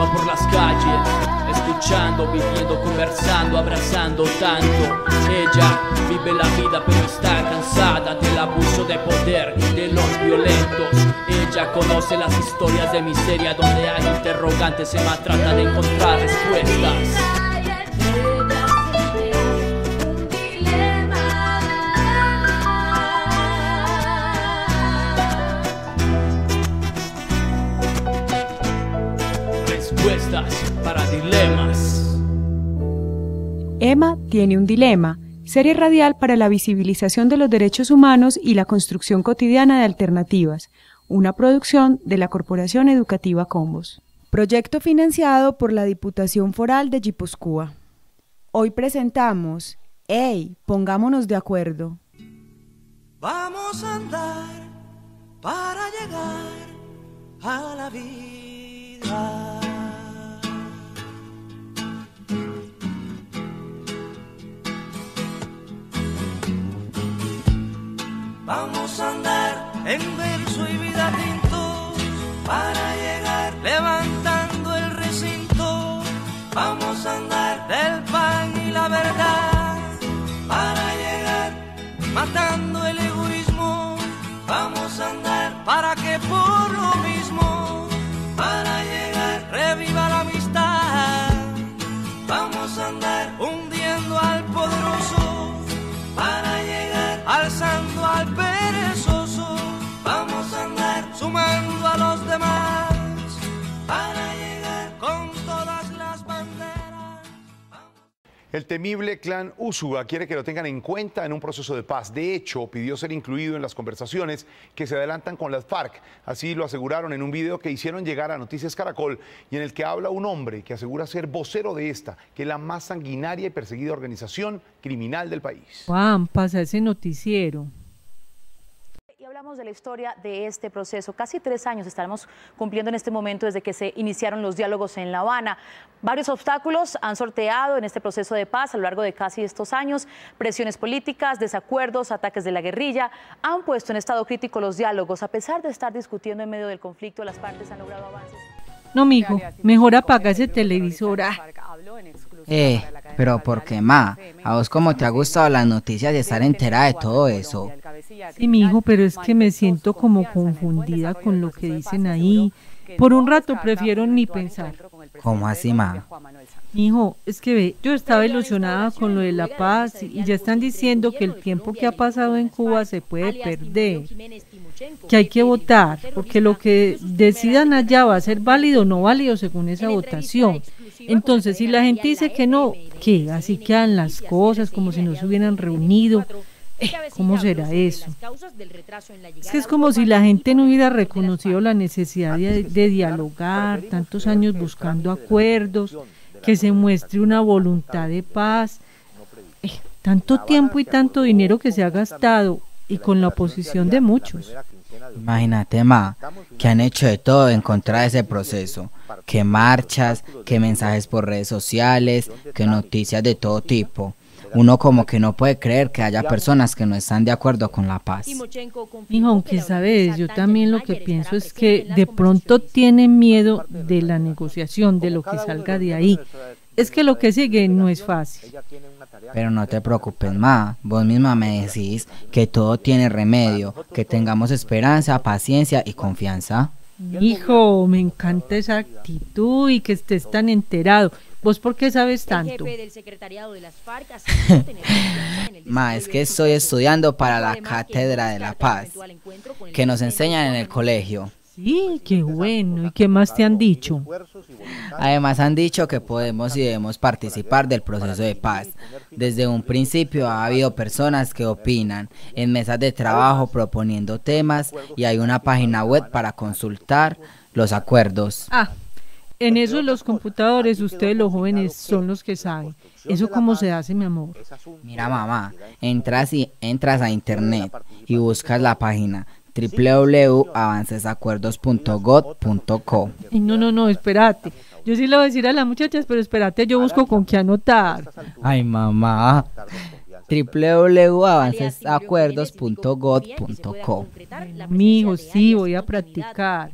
va por las calles, escuchando, viviendo, conversando, abrazando tanto. Ella vive la vida pero está cansada del abuso de poder de los violentos. Ella conoce las historias de miseria donde hay interrogantes, Emma trata de encontrar respuestas. Respuestas para dilemas. Emma tiene un dilema, serie radial para la visibilización de los derechos humanos y la construcción cotidiana de alternativas, una producción de la Corporación Educativa Combos. Proyecto financiado por la Diputación Foral de Guipúzcoa. Hoy presentamos ¡Ey! Pongámonos de acuerdo. Vamos a andar para llegar a la vida. Vamos a andar en verso y vida tintos para llegar levantando el recinto. Vamos a andar del pan y la verdad para llegar matando el egoísmo. Vamos a andar para que por lo mismo, para llegar reviva la amistad. Vamos a andar hundiendo al poderoso para llegar alzando al perezoso. Vamos a andar sumando a los demás para llegar con todas las banderas. El temible clan Úsuga quiere que lo tengan en cuenta en un proceso de paz. De hecho, pidió ser incluido en las conversaciones que se adelantan con las FARC. Así lo aseguraron en un video que hicieron llegar a Noticias Caracol y en el que habla un hombre que asegura ser vocero de esta, que es la más sanguinaria y perseguida organización criminal del país. Juan, pasa ese noticiero. Y hablamos de la historia de este proceso. Casi 3 años estaremos cumpliendo en este momento desde que se iniciaron los diálogos en La Habana. Varios obstáculos han sorteado en este proceso de paz a lo largo de casi estos años. Presiones políticas, desacuerdos, ataques de la guerrilla han puesto en estado crítico los diálogos. A pesar de estar discutiendo en medio del conflicto, las partes han logrado avances. No, mijo, mejor apaga ese televisor. Pero ¿por qué, ma? ¿A vos cómo te ha gustado las noticias de estar enterada de todo eso? Sí, mijo, pero es que me siento como confundida con lo que dicen ahí. Por un rato prefiero ni pensar. ¿Cómo así, ma? Mijo, es que ve, yo estaba ilusionada con lo de la paz y ya están diciendo que el tiempo que ha pasado en Cuba se puede perder, que hay que votar, porque lo que decidan allá va a ser válido o no válido según esa votación. Entonces, si la gente dice que no, ¿qué? Así quedan las cosas, como si no se hubieran reunido. ¿Cómo será eso? Es que es como si la gente no hubiera reconocido la necesidad de dialogar, tantos años buscando acuerdos, que se muestre una voluntad de paz. Tanto tiempo y tanto dinero que se ha gastado y con la oposición de muchos. Imagínate, ma, que han hecho de todo en contra de ese proceso, que marchas, que mensajes por redes sociales, que noticias de todo tipo. Uno como que no puede creer que haya personas que no están de acuerdo con la paz. Hijo, aunque sabes, yo también lo que pienso es que de pronto tienen miedo de la negociación, de lo que salga de ahí. Es que lo que sigue no es fácil. Pero no te preocupes, ma, vos misma me decís que todo tiene remedio, que tengamos esperanza, paciencia y confianza. Hijo, me encanta esa actitud y que estés tan enterado. ¿Vos por qué sabes tanto? Ma, es que estoy estudiando para la Cátedra de la Paz, que nos enseñan en el colegio. Sí, qué bueno. ¿Y qué más te han dicho? Además han dicho que podemos y debemos participar del proceso de paz. Desde un principio ha habido personas que opinan en mesas de trabajo proponiendo temas y hay una página web para consultar los acuerdos. En eso los computadores, ustedes los jóvenes son los que saben. ¿Eso cómo se hace, mi amor? Mira, mamá, entras a internet y buscas la página www.avancesacuerdos.gov.co. No, espérate. Yo sí le voy a decir a las muchachas, pero espérate, yo busco con qué anotar. Ay, mamá. www.avancesacuerdos.gov.co. Mijo, sí, voy a practicar.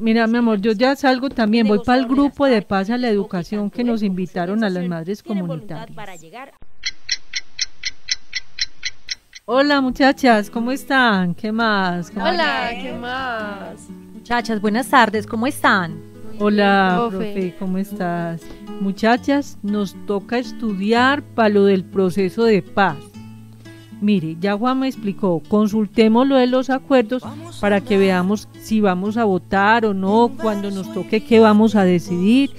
Mira, mi amor, yo ya salgo también, voy para el grupo de paz a la educación que nos invitaron a las madres comunitarias. Hola muchachas, ¿cómo están? ¿Qué más? Hola, ¿qué más? Muchachas, buenas tardes, ¿cómo están? Hola, profe, ¿cómo estás? Muchachas, nos toca estudiar para lo del proceso de paz. Mire, ya Juan me explicó, consultemos lo de los acuerdos para que veamos si vamos a votar o no, cuando nos toque qué vamos a decidir.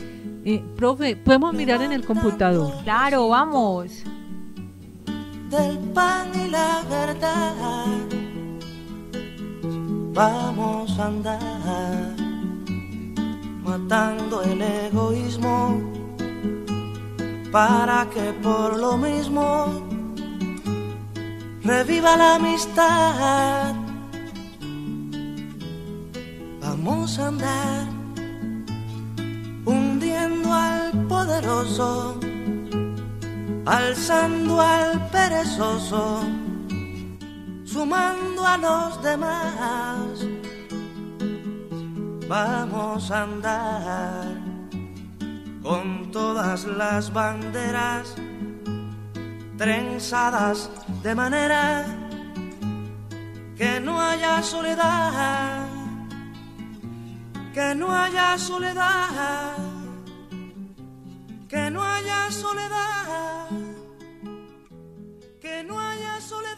Profe, ¿podemos mirar en el computador? Claro, vamos. Del pan y la verdad vamos a andar matando el egoísmo para que por lo mismo reviva la amistad. Vamos a andar hundiendo al poderoso, alzando al perezoso, sumando a los demás. Vamos a andar con todas las banderas trenzadas de manera que no haya soledad, que no haya soledad, que no haya soledad, que no haya soledad.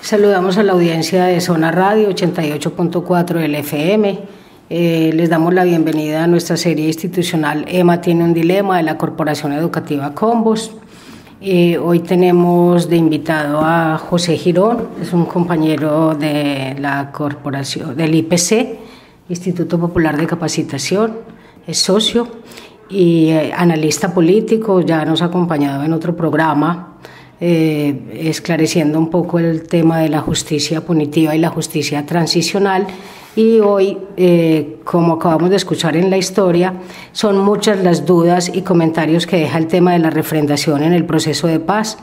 Saludamos a la audiencia de Zona Radio 88.4 del FM. Les damos la bienvenida a nuestra serie institucional EMA tiene un dilema de la Corporación Educativa Combos. Hoy tenemos de invitado a José Girón, es un compañero de la corporación del IPC, Instituto Popular de Capacitación, es socio y analista político, ya nos ha acompañado en otro programa esclareciendo un poco el tema de la justicia punitiva y la justicia transicional. Y hoy, como acabamos de escuchar en la historia, son muchas las dudas y comentarios que deja el tema de la refrendación en el proceso de paz.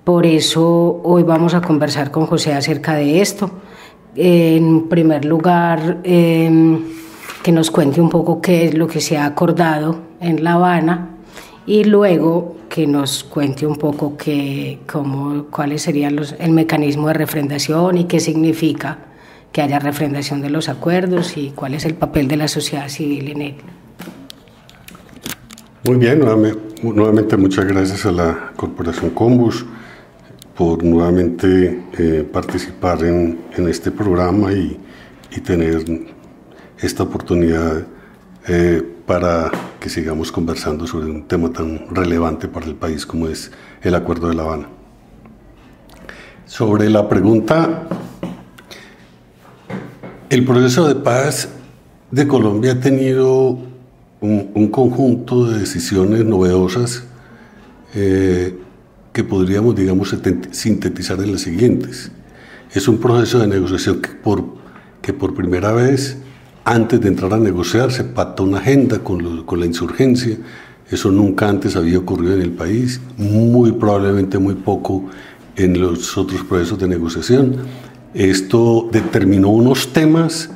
Por eso hoy vamos a conversar con José acerca de esto. En primer lugar, que nos cuente un poco qué es lo que se ha acordado en La Habana y luego que nos cuente un poco cuáles serían el mecanismo de refrendación y qué significa que haya refrendación de los acuerdos y cuál es el papel de la sociedad civil en él. Muy bien, nuevamente muchas gracias a la Corporación Combos por nuevamente participar en este programa y tener esta oportunidad para que sigamos conversando sobre un tema tan relevante para el país como es el Acuerdo de La Habana. Sobre la pregunta, el proceso de paz de Colombia ha tenido un conjunto de decisiones novedosas que podríamos, digamos, sintetizar en las siguientes. Es un proceso de negociación que por primera vez, antes de entrar a negociar, se pacta una agenda con la insurgencia. Eso nunca antes había ocurrido en el país, muy probablemente muy poco en los otros procesos de negociación. Esto determinó unos temas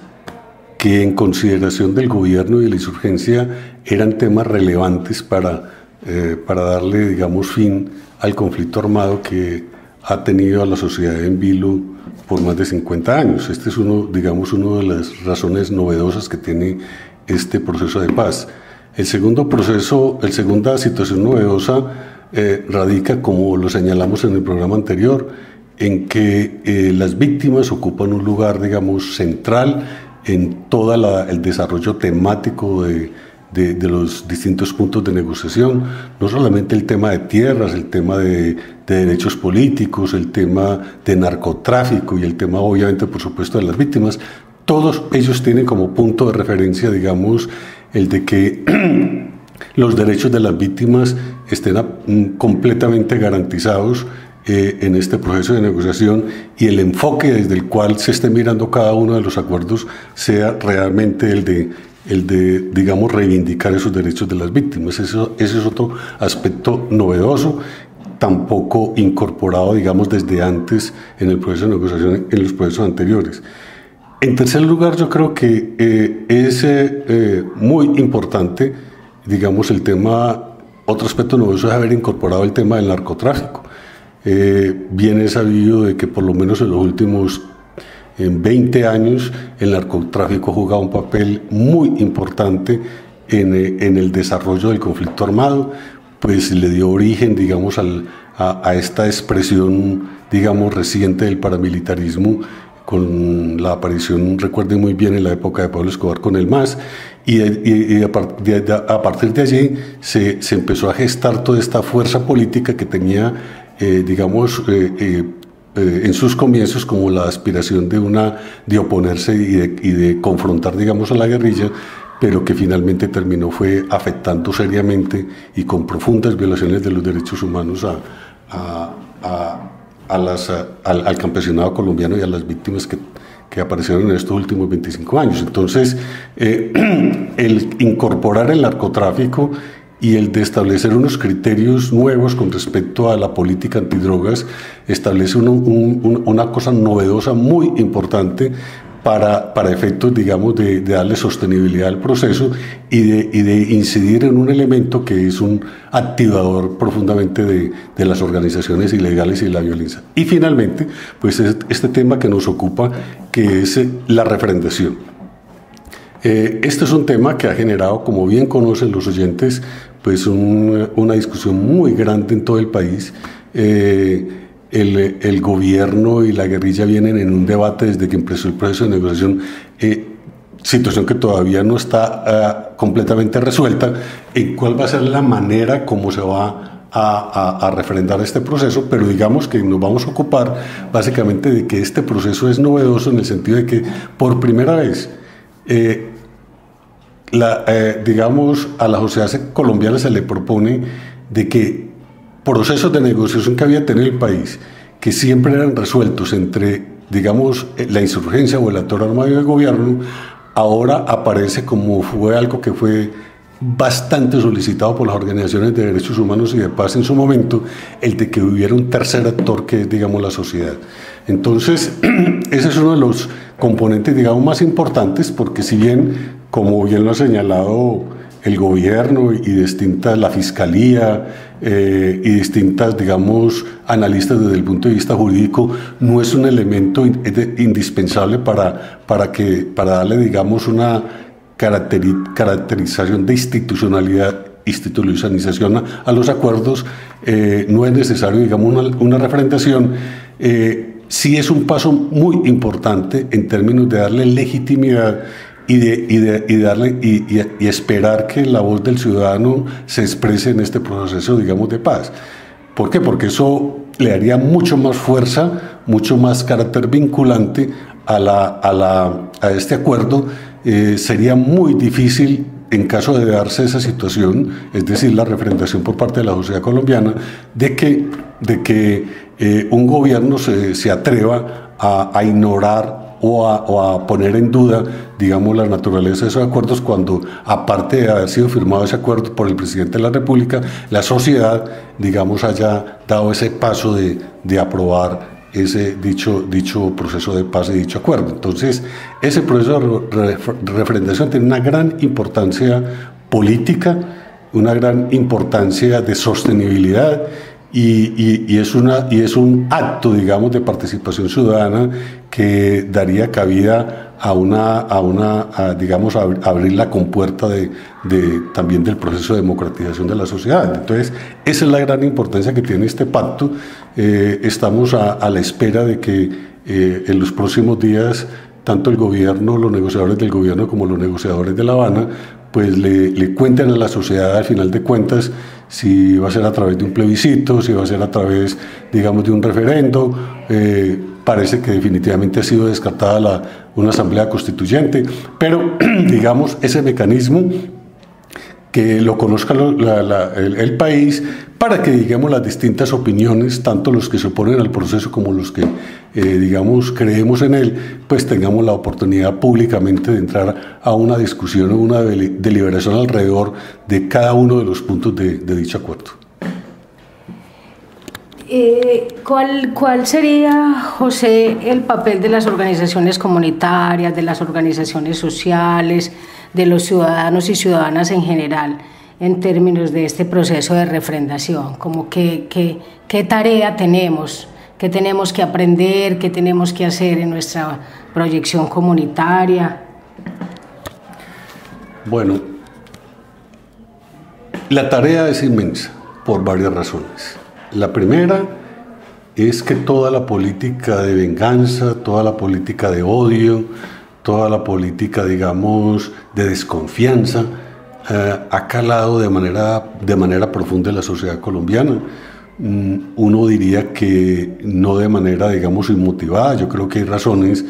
que en consideración del gobierno y de la insurgencia eran temas relevantes para darle, digamos, fin al conflicto armado que ha tenido a la sociedad en vilo por más de 50 años. Este es una de las razones novedosas que tiene este proceso de paz. La segunda situación novedosa radica, como lo señalamos en el programa anterior, en que las víctimas ocupan un lugar, digamos, central en todo el desarrollo temático de los distintos puntos de negociación, no solamente el tema de tierras, el tema de derechos políticos, el tema de narcotráfico y el tema, obviamente, por supuesto, de las víctimas. Todos ellos tienen como punto de referencia, digamos, el de que los derechos de las víctimas estén completamente garantizados en este proceso de negociación y el enfoque desde el cual se esté mirando cada uno de los acuerdos sea realmente el de digamos, reivindicar esos derechos de las víctimas. Ese es otro aspecto novedoso tampoco incorporado, digamos, desde antes en el proceso de negociación, en los procesos anteriores. En tercer lugar, yo creo que es muy importante, digamos, el tema, otro aspecto novedoso es haber incorporado el tema del narcotráfico. Bien es sabido de que por lo menos en los últimos 20 años el narcotráfico ha jugado un papel muy importante en el desarrollo del conflicto armado, pues le dio origen, digamos, a esta expresión, digamos, reciente del paramilitarismo, con la aparición, recuerden muy bien, en la época de Pablo Escobar con el MAS, y a partir de allí se empezó a gestar toda esta fuerza política que tenía, digamos, en sus comienzos como la aspiración de oponerse y de confrontar, digamos, a la guerrilla, pero que finalmente terminó fue afectando seriamente y con profundas violaciones de los derechos humanos al campesinado colombiano y a las víctimas que aparecieron en estos últimos 25 años. Entonces, el incorporar el narcotráfico y el de establecer unos criterios nuevos con respecto a la política antidrogas establece una cosa novedosa muy importante para efectos, digamos, de darle sostenibilidad al proceso y de incidir en un elemento que es un activador profundamente de las organizaciones ilegales y la violencia. Y finalmente, pues este tema que nos ocupa, que es la refrendación. Este es un tema que ha generado, como bien conocen los oyentes, pues una discusión muy grande en todo el país. El gobierno y la guerrilla vienen en un debate desde que empezó el proceso de negociación, situación que todavía no está completamente resuelta, en cuál va a ser la manera como se va a refrendar este proceso, pero digamos que nos vamos a ocupar básicamente de que este proceso es novedoso en el sentido de que por primera vez digamos, a la sociedad colombiana se le propone de que procesos de negociación que había tenido el país, que siempre eran resueltos entre, digamos, la insurgencia o el actor armado del gobierno, ahora aparece como fue algo que fue bastante solicitado por las organizaciones de derechos humanos y de paz en su momento, el de que hubiera un tercer actor que es, digamos, la sociedad. Entonces, ese es uno de los componentes, digamos, más importantes, porque si bien, como bien lo ha señalado el gobierno y la fiscalía y distintas, digamos, analistas desde el punto de vista jurídico, no es un elemento indispensable para darle, digamos, una caracterización de institucionalización a los acuerdos, no es necesario, digamos, una refrendación. Sí es un paso muy importante en términos de darle legitimidad y esperar que la voz del ciudadano se exprese en este proceso, digamos, de paz. ¿Por qué? Porque eso le daría mucho más fuerza, mucho más carácter vinculante a este acuerdo. Sería muy difícil, en caso de darse esa situación, es decir, la refrendación por parte de la sociedad colombiana, de que un gobierno se atreva a ignorar o a poner en duda, digamos, la naturaleza de esos acuerdos, cuando, aparte de haber sido firmado ese acuerdo por el presidente de la República, la sociedad, digamos, haya dado ese paso de aprobar ese dicho proceso de paz y dicho acuerdo. Entonces, ese proceso de refrendación tiene una gran importancia política, una gran importancia de sostenibilidad, y es un acto, digamos, de participación ciudadana que daría cabida a digamos, abrir la compuerta también del proceso de democratización de la sociedad. Entonces, esa es la gran importancia que tiene este pacto. Estamos a la espera de que en los próximos días, tanto el gobierno, los negociadores del gobierno como los negociadores de La Habana, pues le cuenten a la sociedad, al final de cuentas, si va a ser a través de un plebiscito, si va a ser a través, digamos, de un referendo. Parece que definitivamente ha sido descartada una asamblea constituyente, pero, digamos, ese mecanismo que lo conozca el país, para que, digamos, las distintas opiniones, tanto los que se oponen al proceso como los que, digamos, creemos en él, pues tengamos la oportunidad públicamente de entrar a una discusión o una deliberación alrededor de cada uno de los puntos de dicho acuerdo. ¿Cuál sería, José, el papel de las organizaciones comunitarias, de las organizaciones sociales, de los ciudadanos y ciudadanas en general, en términos de este proceso de refrendación? Como ¿qué tarea tenemos? ¿Qué tenemos que aprender? ¿Qué tenemos que hacer en nuestra proyección comunitaria? Bueno, la tarea es inmensa por varias razones. La primera es que toda la política de venganza, toda la política de odio, toda la política, digamos, de desconfianza, ha calado de manera profunda en la sociedad colombiana. Uno diría que no de manera, digamos, inmotivada. Yo creo que hay razones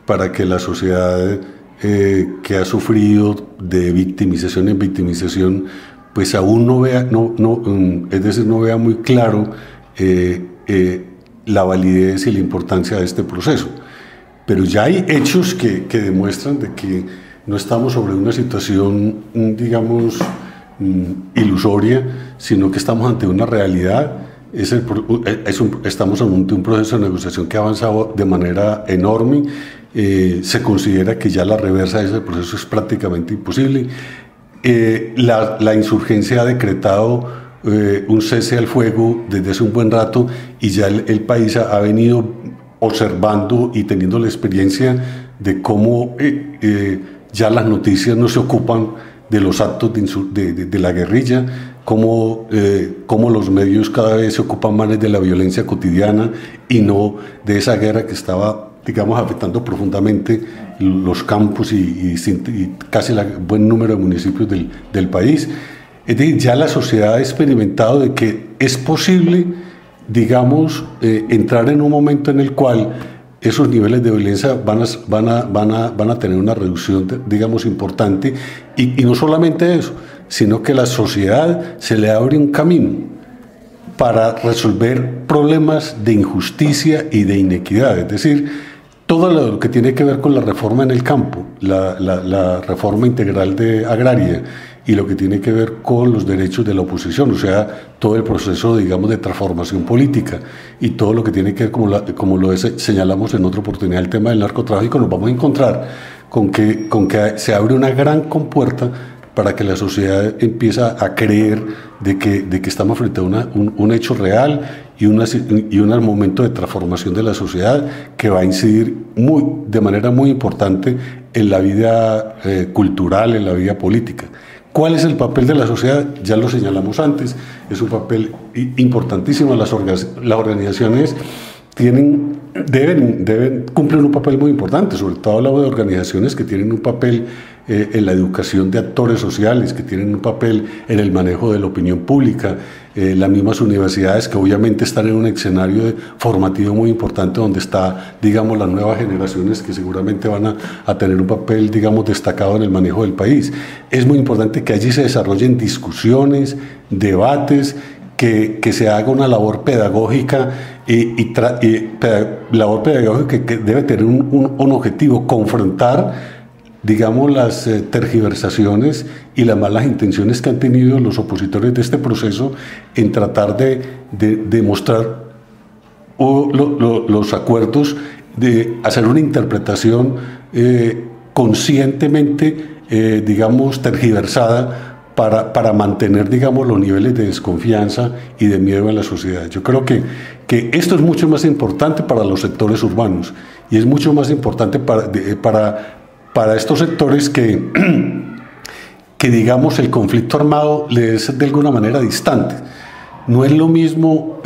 para que la sociedad que ha sufrido de victimización en victimización, pues aún no vea, es decir, no vea muy claro la validez y la importancia de este proceso. Pero ya hay hechos que demuestran de que no estamos sobre una situación, digamos, ilusoria, sino que estamos ante una realidad. Estamos ante un proceso de negociación que ha avanzado de manera enorme. Se considera que ya la reversa de ese proceso es prácticamente imposible. La insurgencia ha decretado un cese al fuego desde hace un buen rato y ya el país ha venido observando y teniendo la experiencia de cómo ya las noticias no se ocupan de los actos de la guerrilla, cómo los medios cada vez se ocupan más de la violencia cotidiana y no de esa guerra que estaba, digamos, afectando profundamente los campos y casi buen número de municipios del país. Es decir, ya la sociedad ha experimentado de que es posible, digamos, entrar en un momento en el cual esos niveles de violencia van a tener una reducción, digamos, importante, y no solamente eso, sino que la sociedad se le abre un camino para resolver problemas de injusticia y de inequidad. Es decir, todo lo que tiene que ver con la reforma en el campo, la reforma integral agraria, y lo que tiene que ver con los derechos de la oposición, o sea, todo el proceso, digamos, de transformación política y todo lo que tiene que ver, como lo señalamos en otra oportunidad, el tema del narcotráfico, nos vamos a encontrar con que se abre una gran compuerta para que la sociedad empiece a creer de que estamos frente a un hecho real y un momento de transformación de la sociedad que va a incidir de manera muy importante en la vida cultural, en la vida política. ¿Cuál es el papel de la sociedad? Ya lo señalamos antes, es un papel importantísimo. Las organizaciones deben cumplir un papel muy importante, sobre todo hablamos de organizaciones que tienen un papel en la educación de actores sociales, que tienen un papel en el manejo de la opinión pública, las mismas universidades que obviamente están en un escenario formativo muy importante donde está, digamos, las nuevas generaciones que seguramente van a tener un papel, digamos, destacado en el manejo del país. Es muy importante que allí se desarrollen discusiones, debates, que se haga una labor pedagógica labor pedagógica que debe tener un objetivo: confrontar, digamos, las tergiversaciones y las malas intenciones que han tenido los opositores de este proceso en tratar de mostrar los acuerdos, de hacer una interpretación conscientemente, digamos, tergiversada para mantener, digamos, los niveles de desconfianza y de miedo en la sociedad. Yo creo que esto es mucho más importante para los sectores urbanos y es mucho más importante para estos sectores que digamos, el conflicto armado les es de alguna manera distante. No es lo mismo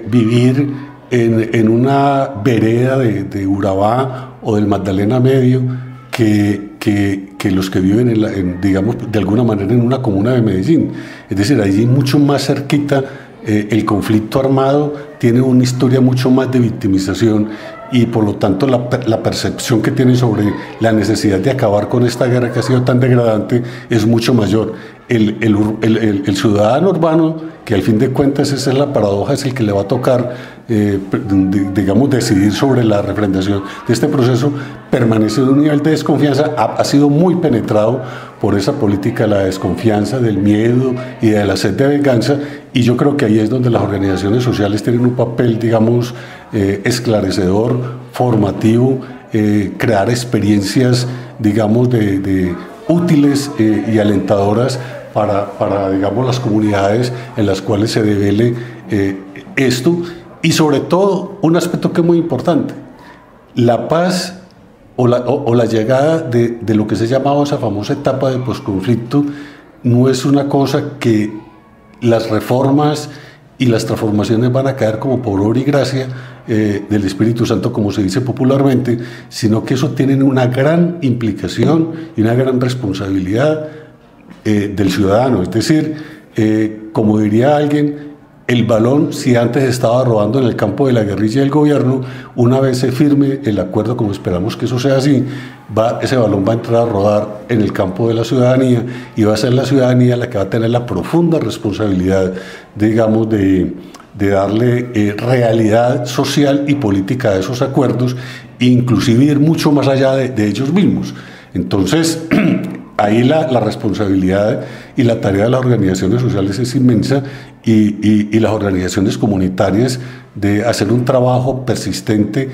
vivir en una vereda de Urabá o del Magdalena Medio que los que viven, digamos, de alguna manera en una comuna de Medellín. Es decir, allí mucho más cerquita el conflicto armado tiene una historia mucho más de victimización y por lo tanto la percepción que tienen sobre la necesidad de acabar con esta guerra que ha sido tan degradante es mucho mayor. El ciudadano urbano, que al fin de cuentas esa es la paradoja, es el que le va a tocar, digamos, decidir sobre la refrendación de este proceso, permanece en un nivel de desconfianza, ha sido muy penetrado por esa política de la desconfianza, del miedo y de la sed de venganza, y yo creo que ahí es donde las organizaciones sociales tienen un papel, digamos, esclarecedor, formativo, crear experiencias, digamos, útiles y alentadoras para, digamos, las comunidades en las cuales se devele esto, y sobre todo un aspecto que es muy importante, la paz o la llegada de lo que se ha llamado esa famosa etapa de posconflicto no es una cosa que las reformas y las transformaciones van a caer como por obra y gracia del Espíritu Santo, como se dice popularmente, sino que eso tiene una gran implicación y una gran responsabilidad del ciudadano. Es decir, como diría alguien, el balón, si antes estaba rodando en el campo de la guerrilla y el gobierno, una vez se firme el acuerdo, como esperamos que eso sea así, ese balón va a entrar a rodar en el campo de la ciudadanía, y va a ser la ciudadanía la que va a tener la profunda responsabilidad, digamos, de darle realidad social y política a esos acuerdos, e inclusive ir mucho más allá de ellos mismos. Entonces, ahí la responsabilidad y la tarea de las organizaciones sociales es inmensa, y las organizaciones comunitarias de hacer un trabajo persistente,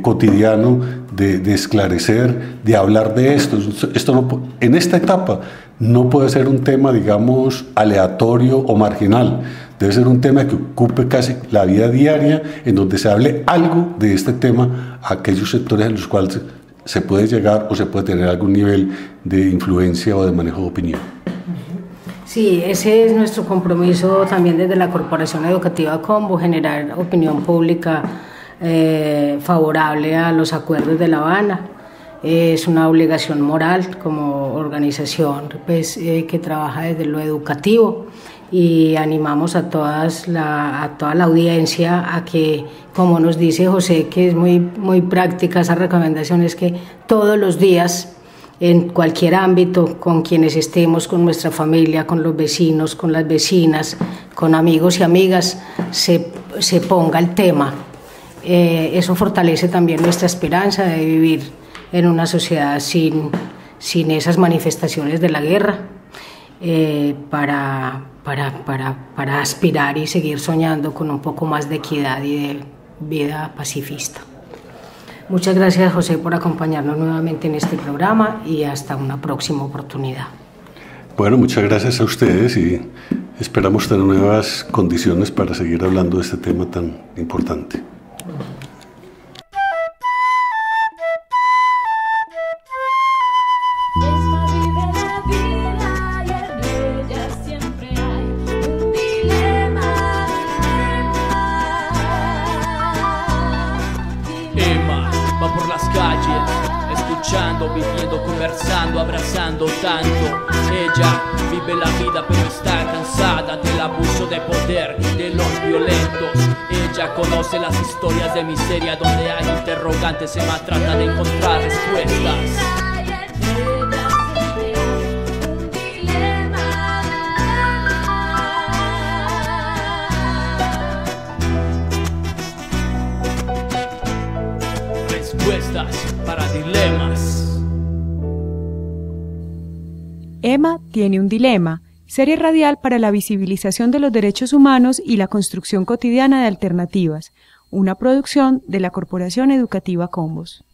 cotidiano, de esclarecer, de hablar de esto. Esto no, en esta etapa no puede ser un tema, digamos, aleatorio o marginal. Debe ser un tema que ocupe casi la vida diaria, en donde se hable algo de este tema a aquellos sectores en los cuales se puede llegar o se puede tener algún nivel de influencia o de manejo de opinión. Sí, ese es nuestro compromiso también desde la Corporación Educativa Combo, generar opinión pública favorable a los acuerdos de La Habana. Es una obligación moral como organización, pues, que trabaja desde lo educativo, y animamos a toda la audiencia a que, como nos dice José, que es muy práctica esa recomendación, es que todos los días, en cualquier ámbito, con quienes estemos, con nuestra familia, con los vecinos, con las vecinas, con amigos y amigas, se ponga el tema. Eso fortalece también nuestra esperanza de vivir en una sociedad sin esas manifestaciones de la guerra, para aspirar y seguir soñando con un poco más de equidad y de vida pacifista. Muchas gracias, José, por acompañarnos nuevamente en este programa, y hasta una próxima oportunidad. Bueno, muchas gracias a ustedes, y esperamos tener nuevas condiciones para seguir hablando de este tema tan importante. Viviendo, conversando, abrazando tanto. Ella vive la vida pero está cansada del abuso de poder de los violentos. Ella conoce las historias de miseria donde hay interrogantes, se trata de encontrar respuestas. Respuestas para dilemas. Emma tiene un dilema, serie radial para la visibilización de los derechos humanos y la construcción cotidiana de alternativas, una producción de la Corporación Educativa Combos.